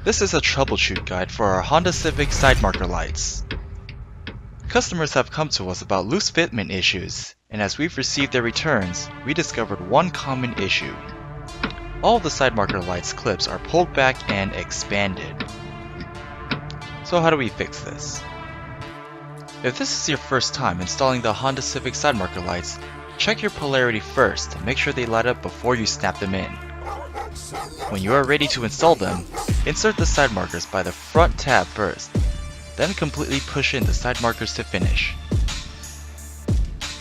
This is a troubleshoot guide for our Honda Civic side marker lights. Customers have come to us about loose fitment issues, and as we've received their returns, we discovered one common issue. All of the side marker lights clips are pulled back and expanded. So how do we fix this? If this is your first time installing the Honda Civic side marker lights, check your polarity first to make sure they light up before you snap them in. When you are ready to install them, insert the side markers by the front tab first, then completely push in the side markers to finish.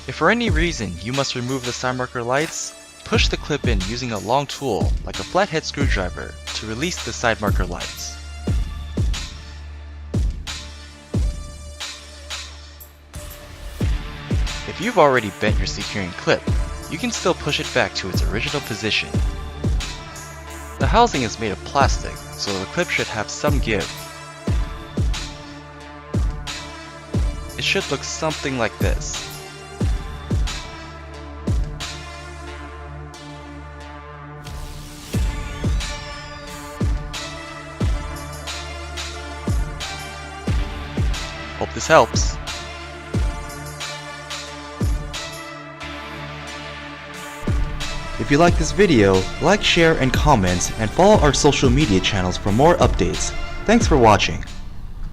If for any reason you must remove the side marker lights, push the clip in using a long tool like a flathead screwdriver to release the side marker lights. If you've already bent your securing clip, you can still push it back to its original position. The housing is made of plastic, so the clip should have some give. It should look something like this. Hope this helps. If you like this video, like, share, and comment, and follow our social media channels for more updates. Thanks for watching.